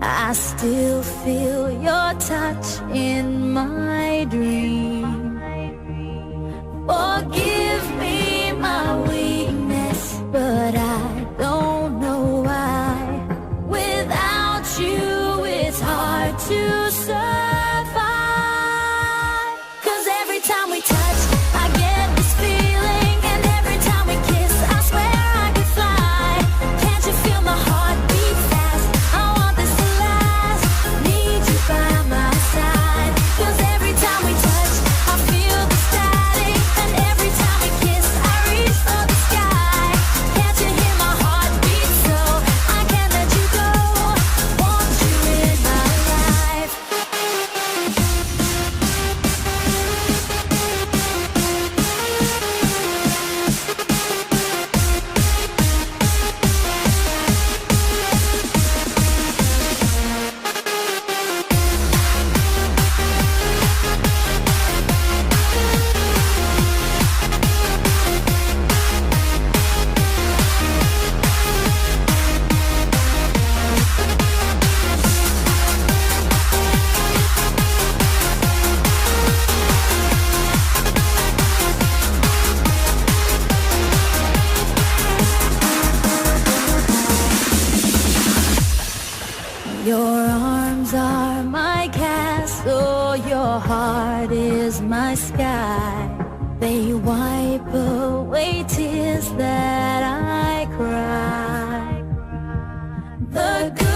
I still feel your touch in my dream. Forgive me my weakness, but I don't know why. Without you, it's hard to survive. 'Cause every time we touch, I get this feeling, and every time we kiss, I swear I could fly. Can't you feel my heart beat fast? I want this to last. Need you by my side. 'Cause every time we touch, I feel the static, and every time we kiss, I reach for the sky. Can't you hear my heart beat? So I can't let you go. Want you in my life. Your arms are my castle, your heart is my sky. They wipe away tears that I cry. The good